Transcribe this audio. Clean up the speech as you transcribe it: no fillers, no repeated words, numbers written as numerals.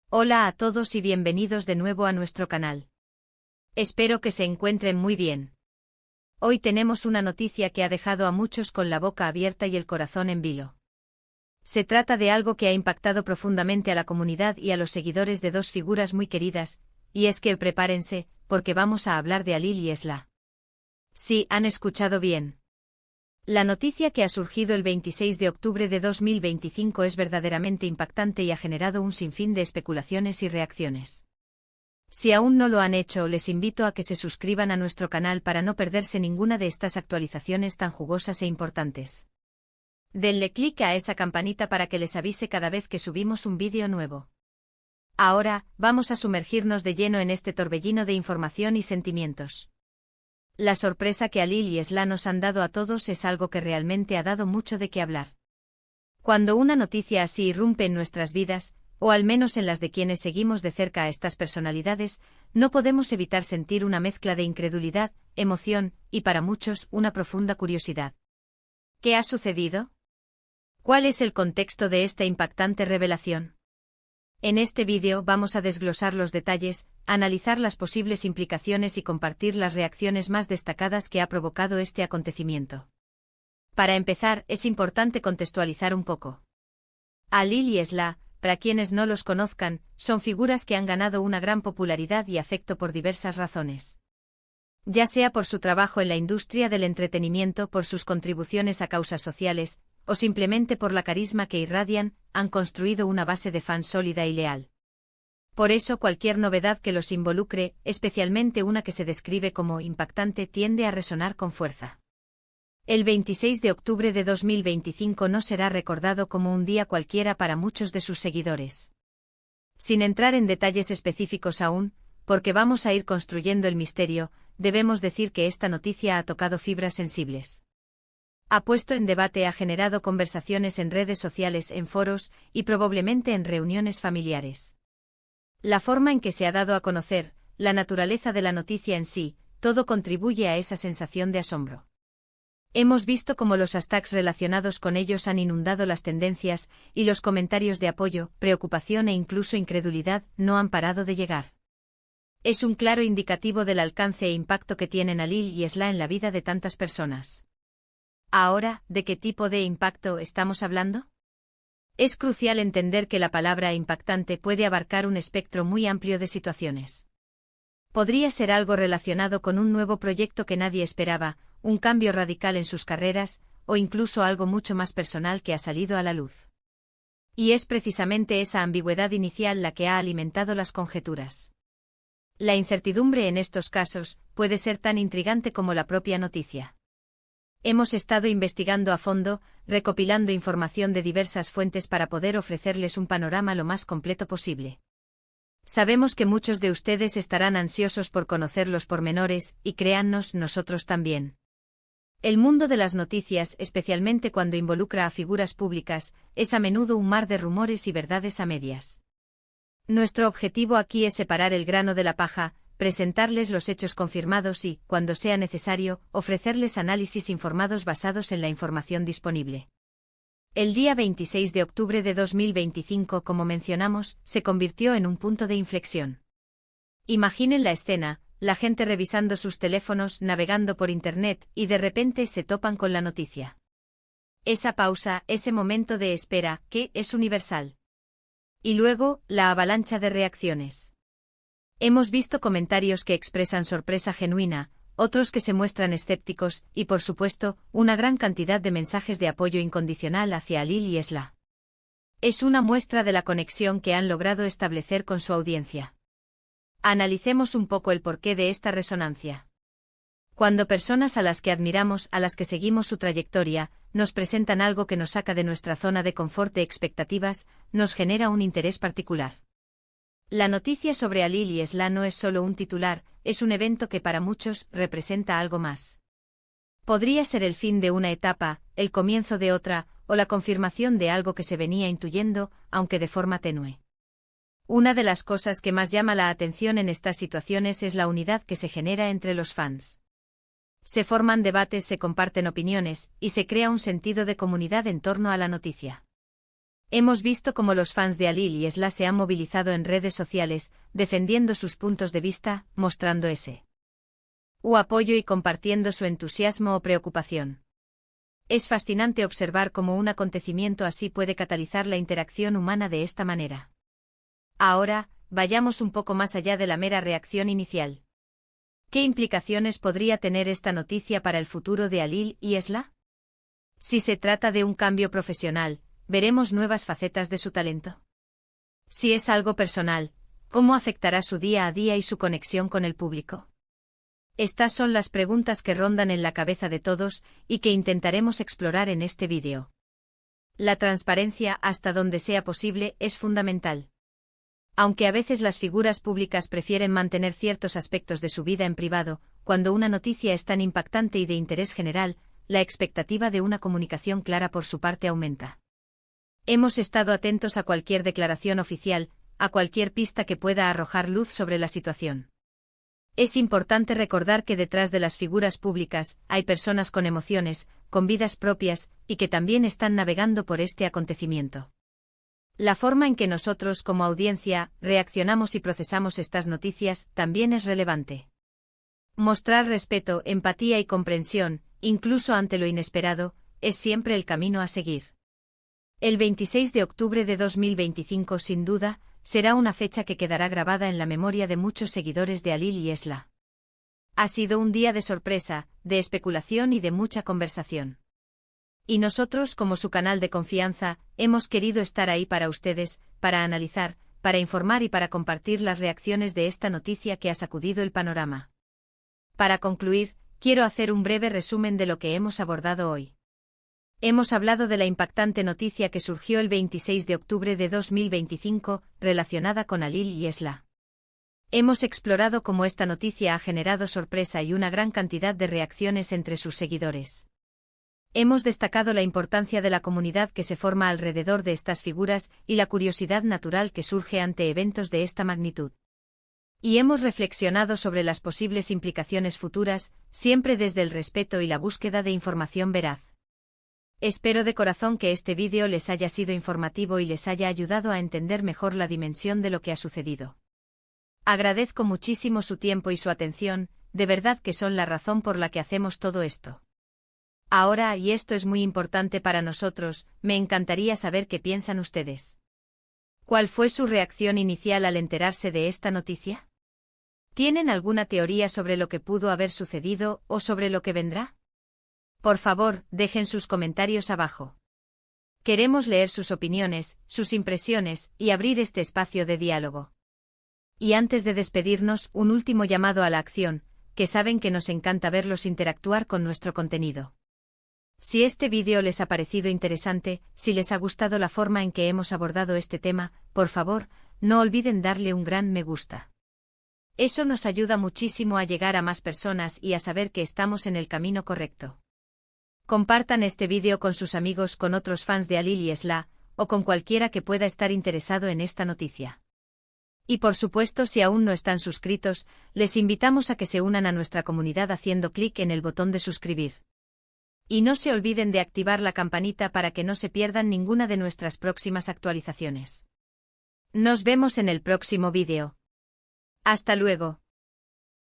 Hola a todos y bienvenidos de nuevo a nuestro canal. Espero que se encuentren muy bien. Hoy tenemos una noticia que ha dejado a muchos con la boca abierta y el corazón en vilo. Se trata de algo que ha impactado profundamente a la comunidad y a los seguidores de dos figuras muy queridas, y es que prepárense, porque vamos a hablar de Alil y Esla. Sí, han escuchado bien. La noticia que ha surgido el 26 de octubre de 2025 es verdaderamente impactante y ha generado un sinfín de especulaciones y reacciones. Si aún no lo han hecho, les invito a que se suscriban a nuestro canal para no perderse ninguna de estas actualizaciones tan jugosas e importantes. Denle clic a esa campanita para que les avise cada vez que subimos un vídeo nuevo. Ahora, vamos a sumergirnos de lleno en este torbellino de información y sentimientos. La sorpresa que Alil y Esla nos han dado a todos es algo que realmente ha dado mucho de qué hablar. Cuando una noticia así irrumpe en nuestras vidas, o al menos en las de quienes seguimos de cerca a estas personalidades, no podemos evitar sentir una mezcla de incredulidad, emoción, y para muchos, una profunda curiosidad. ¿Qué ha sucedido? ¿Cuál es el contexto de esta impactante revelación? En este vídeo vamos a desglosar los detalles, analizar las posibles implicaciones y compartir las reacciones más destacadas que ha provocado este acontecimiento. Para empezar, es importante contextualizar un poco. Alil y Esla, para quienes no los conozcan, son figuras que han ganado una gran popularidad y afecto por diversas razones. Ya sea por su trabajo en la industria del entretenimiento, por sus contribuciones a causas sociales, o simplemente por la carisma que irradian, han construido una base de fans sólida y leal. Por eso cualquier novedad que los involucre, especialmente una que se describe como impactante, tiende a resonar con fuerza. El 26 de octubre de 2025 no será recordado como un día cualquiera para muchos de sus seguidores. Sin entrar en detalles específicos aún, porque vamos a ir construyendo el misterio, debemos decir que esta noticia ha tocado fibras sensibles. Ha puesto en debate, ha generado conversaciones en redes sociales, en foros, y probablemente en reuniones familiares. La forma en que se ha dado a conocer, la naturaleza de la noticia en sí, todo contribuye a esa sensación de asombro. Hemos visto cómo los hashtags relacionados con ellos han inundado las tendencias, y los comentarios de apoyo, preocupación e incluso incredulidad no han parado de llegar. Es un claro indicativo del alcance e impacto que tienen Alil y Esla en la vida de tantas personas. Ahora, ¿de qué tipo de impacto estamos hablando? Es crucial entender que la palabra impactante puede abarcar un espectro muy amplio de situaciones. Podría ser algo relacionado con un nuevo proyecto que nadie esperaba, un cambio radical en sus carreras, o incluso algo mucho más personal que ha salido a la luz. Y es precisamente esa ambigüedad inicial la que ha alimentado las conjeturas. La incertidumbre en estos casos puede ser tan intrigante como la propia noticia. Hemos estado investigando a fondo, recopilando información de diversas fuentes para poder ofrecerles un panorama lo más completo posible. Sabemos que muchos de ustedes estarán ansiosos por conocer los pormenores, y créannos, nosotros también. El mundo de las noticias, especialmente cuando involucra a figuras públicas, es a menudo un mar de rumores y verdades a medias. Nuestro objetivo aquí es separar el grano de la paja, presentarles los hechos confirmados y, cuando sea necesario, ofrecerles análisis informados basados en la información disponible. El día 26 de octubre de 2025, como mencionamos, se convirtió en un punto de inflexión. Imaginen la escena, la gente revisando sus teléfonos, navegando por Internet, y de repente se topan con la noticia. Esa pausa, ese momento de espera, que es universal. Y luego, la avalancha de reacciones. Hemos visto comentarios que expresan sorpresa genuina, otros que se muestran escépticos, y por supuesto, una gran cantidad de mensajes de apoyo incondicional hacia Alil y Esla. Es una muestra de la conexión que han logrado establecer con su audiencia. Analicemos un poco el porqué de esta resonancia. Cuando personas a las que admiramos, a las que seguimos su trayectoria, nos presentan algo que nos saca de nuestra zona de confort e expectativas, nos genera un interés particular. La noticia sobre Alil y Esla no es solo un titular, es un evento que para muchos representa algo más. Podría ser el fin de una etapa, el comienzo de otra, o la confirmación de algo que se venía intuyendo, aunque de forma tenue. Una de las cosas que más llama la atención en estas situaciones es la unidad que se genera entre los fans. Se forman debates, se comparten opiniones, y se crea un sentido de comunidad en torno a la noticia. Hemos visto cómo los fans de Halil y Esla se han movilizado en redes sociales, defendiendo sus puntos de vista, mostrando ese apoyo y compartiendo su entusiasmo o preocupación. Es fascinante observar cómo un acontecimiento así puede catalizar la interacción humana de esta manera. Ahora, vayamos un poco más allá de la mera reacción inicial. ¿Qué implicaciones podría tener esta noticia para el futuro de Halil y Esla? Si se trata de un cambio profesional, ¿veremos nuevas facetas de su talento? Si es algo personal, ¿cómo afectará su día a día y su conexión con el público? Estas son las preguntas que rondan en la cabeza de todos y que intentaremos explorar en este vídeo. La transparencia, hasta donde sea posible, es fundamental. Aunque a veces las figuras públicas prefieren mantener ciertos aspectos de su vida en privado, cuando una noticia es tan impactante y de interés general, la expectativa de una comunicación clara por su parte aumenta. Hemos estado atentos a cualquier declaración oficial, a cualquier pista que pueda arrojar luz sobre la situación. Es importante recordar que detrás de las figuras públicas hay personas con emociones, con vidas propias, y que también están navegando por este acontecimiento. La forma en que nosotros como audiencia reaccionamos y procesamos estas noticias también es relevante. Mostrar respeto, empatía y comprensión, incluso ante lo inesperado, es siempre el camino a seguir. El 26 de octubre de 2025, sin duda, será una fecha que quedará grabada en la memoria de muchos seguidores de Halil y Esla. Ha sido un día de sorpresa, de especulación y de mucha conversación. Y nosotros, como su canal de confianza, hemos querido estar ahí para ustedes, para analizar, para informar y para compartir las reacciones de esta noticia que ha sacudido el panorama. Para concluir, quiero hacer un breve resumen de lo que hemos abordado hoy. Hemos hablado de la impactante noticia que surgió el 26 de octubre de 2025, relacionada con Halil y Esla. Hemos explorado cómo esta noticia ha generado sorpresa y una gran cantidad de reacciones entre sus seguidores. Hemos destacado la importancia de la comunidad que se forma alrededor de estas figuras y la curiosidad natural que surge ante eventos de esta magnitud. Y hemos reflexionado sobre las posibles implicaciones futuras, siempre desde el respeto y la búsqueda de información veraz. Espero de corazón que este vídeo les haya sido informativo y les haya ayudado a entender mejor la dimensión de lo que ha sucedido. Agradezco muchísimo su tiempo y su atención, de verdad que son la razón por la que hacemos todo esto. Ahora, y esto es muy importante para nosotros, me encantaría saber qué piensan ustedes. ¿Cuál fue su reacción inicial al enterarse de esta noticia? ¿Tienen alguna teoría sobre lo que pudo haber sucedido o sobre lo que vendrá? Por favor, dejen sus comentarios abajo. Queremos leer sus opiniones, sus impresiones, y abrir este espacio de diálogo. Y antes de despedirnos, un último llamado a la acción, que saben que nos encanta verlos interactuar con nuestro contenido. Si este vídeo les ha parecido interesante, si les ha gustado la forma en que hemos abordado este tema, por favor, no olviden darle un gran me gusta. Eso nos ayuda muchísimo a llegar a más personas y a saber que estamos en el camino correcto. Compartan este vídeo con sus amigos, con otros fans de Halil y Esla, o con cualquiera que pueda estar interesado en esta noticia. Y por supuesto, si aún no están suscritos, les invitamos a que se unan a nuestra comunidad haciendo clic en el botón de suscribir. Y no se olviden de activar la campanita para que no se pierdan ninguna de nuestras próximas actualizaciones. Nos vemos en el próximo vídeo. Hasta luego.